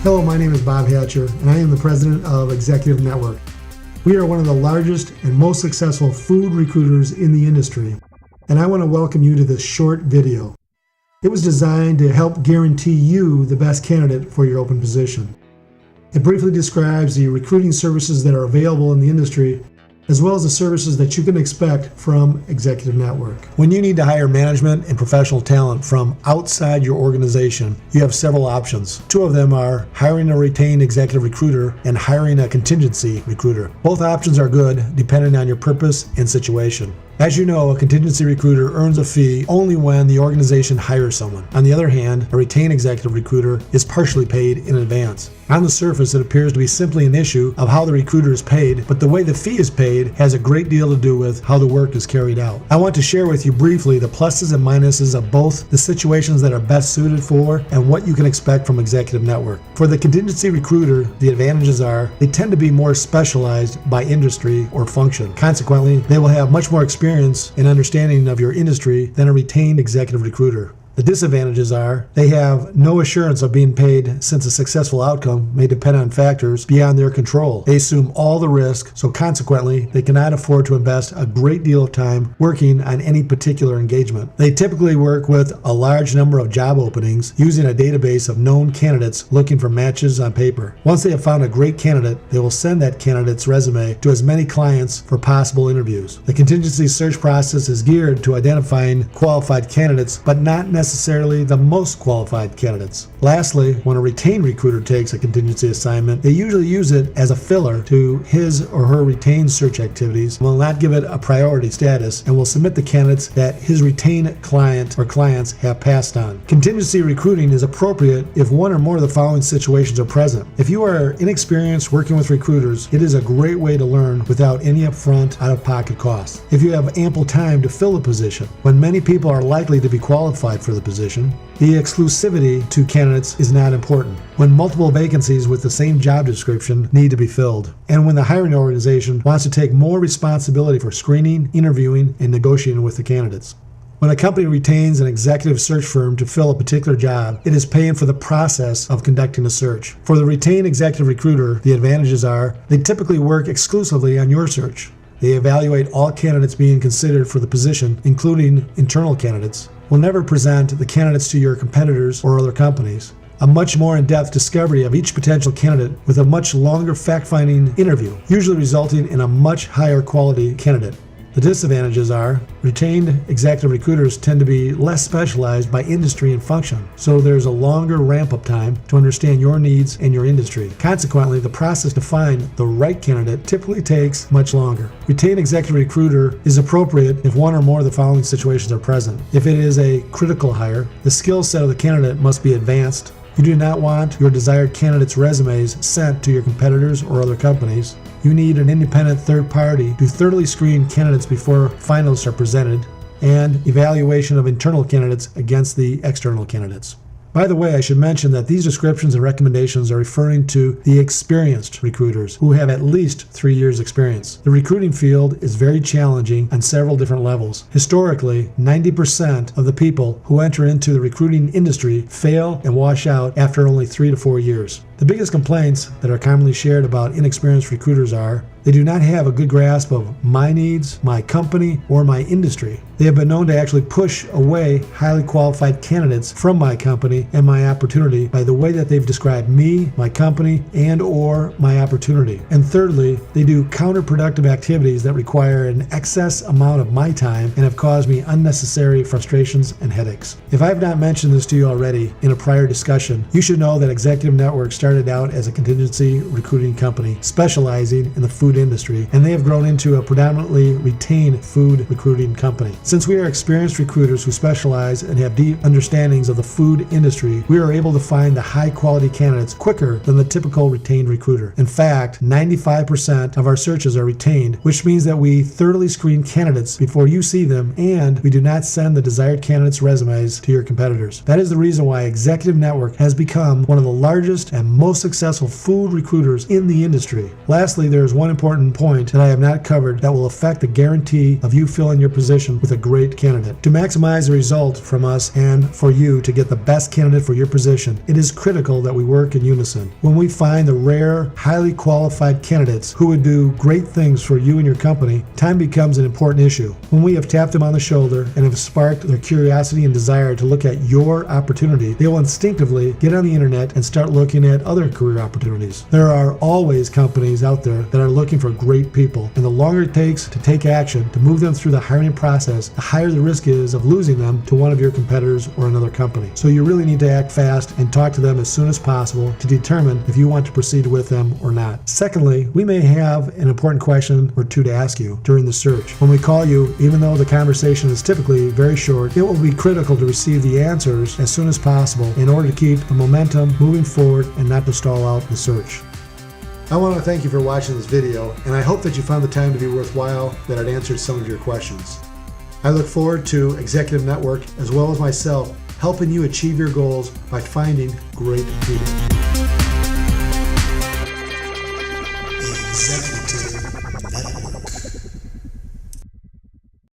Hello, my name is Bob Hatcher, and I am the president of Executive Network. We are one of the largest and most successful food recruiters in the industry, and I want to welcome you to this short video. It was designed to help guarantee you the best candidate for your open position. It briefly describes the recruiting services that are available in the industry, as well as the services that you can expect from Executive Network. When you need to hire management and professional talent from outside your organization, you have several options. Two of them are hiring a retained executive recruiter and hiring a contingency recruiter. Both options are good depending on your purpose and situation. As you know, a contingency recruiter earns a fee only when the organization hires someone. On the other hand, a retained executive recruiter is partially paid in advance. On the surface, it appears to be simply an issue of how the recruiter is paid, but the way the fee is paid has a great deal to do with how the work is carried out. I want to share with you briefly the pluses and minuses of both the situations that are best suited for and what you can expect from Executive Network. For the contingency recruiter, the advantages are they tend to be more specialized by industry or function. Consequently, they will have much more experience and understanding of your industry than a retained executive recruiter. The disadvantages are they have no assurance of being paid, since a successful outcome may depend on factors beyond their control. They assume all the risk, so consequently they cannot afford to invest a great deal of time working on any particular engagement. They typically work with a large number of job openings using a database of known candidates looking for matches on paper. Once they have found a great candidate, they will send that candidate's resume to as many clients for possible interviews. The contingency search process is geared to identifying qualified candidates, but not necessarily the most qualified candidates. Lastly, when a retained recruiter takes a contingency assignment, they usually use it as a filler to his or her retained search activities, will not give it a priority status, and will submit the candidates that his retained client or clients have passed on. Contingency recruiting is appropriate if one or more of the following situations are present. If you are inexperienced working with recruiters, it is a great way to learn without any upfront out-of-pocket costs. If you have ample time to fill a position, when many people are likely to be qualified for the position, the exclusivity to candidates is not important. When multiple vacancies with the same job description need to be filled, and when the hiring organization wants to take more responsibility for screening, interviewing, and negotiating with the candidates. When a company retains an executive search firm to fill a particular job, it is paying for the process of conducting a search. For the retained executive recruiter, the advantages are they typically work exclusively on your search. They evaluate all candidates being considered for the position, including internal candidates. Will never present the candidates to your competitors or other companies. A much more in-depth discovery of each potential candidate with a much longer fact-finding interview, usually resulting in a much higher quality candidate. The disadvantages are retained executive recruiters tend to be less specialized by industry and function, so there's a longer ramp-up time to understand your needs and your industry. Consequently, the process to find the right candidate typically takes much longer. Retained executive recruiter is appropriate if one or more of the following situations are present. If it is a critical hire, the skill set of the candidate must be advanced. You do not want your desired candidates' resumes sent to your competitors or other companies. You need an independent third party to thoroughly screen candidates before finalists are presented, and evaluation of internal candidates against the external candidates. By the way, I should mention that these descriptions and recommendations are referring to the experienced recruiters who have at least 3 years experience. The recruiting field is very challenging on several different levels. Historically, 90% of the people who enter into the recruiting industry fail and wash out after only 3 to 4 years. The biggest complaints that are commonly shared about inexperienced recruiters are they do not have a good grasp of my needs, my company, or my industry. They have been known to actually push away highly qualified candidates from my company and my opportunity by the way that they've described me, my company, and or my opportunity. And thirdly, they do counterproductive activities that require an excess amount of my time and have caused me unnecessary frustrations and headaches. If I have not mentioned this to you already in a prior discussion, you should know that Executive Network started out as a contingency recruiting company specializing in the food industry, and they have grown into a predominantly retained food recruiting company. Since we are experienced recruiters who specialize and have deep understandings of the food industry, we are able to find the high quality candidates quicker than the typical retained recruiter. In fact, 95% of our searches are retained, which means that we thoroughly screen candidates before you see them, and we do not send the desired candidates' resumes to your competitors. That is the reason why Executive Network has become one of the largest and most successful food recruiters in the industry. Lastly, there is one important point that I have not covered that will affect the guarantee of you filling your position with a great candidate. To maximize the result from us and for you to get the best candidate for your position, it is critical that we work in unison. When we find the rare, highly qualified candidates who would do great things for you and your company, time becomes an important issue. When we have tapped them on the shoulder and have sparked their curiosity and desire to look at your opportunity, they will instinctively get on the internet and start looking at other career opportunities. There are always companies out there that are looking for great people, and the longer it takes to take action to move them through the hiring process, the higher the risk is of losing them to one of your competitors or another company. So you really need to act fast and talk to them as soon as possible to determine if you want to proceed with them or not. Secondly, we may have an important question or two to ask you during the search. When we call you, even though the conversation is typically very short, it will be critical to receive the answers as soon as possible in order to keep the momentum moving forward and not to stall out the search. I want to thank you for watching this video, and I hope that you found the time to be worthwhile, that it answered some of your questions. I look forward to Executive Network, as well as myself, helping you achieve your goals by finding great people.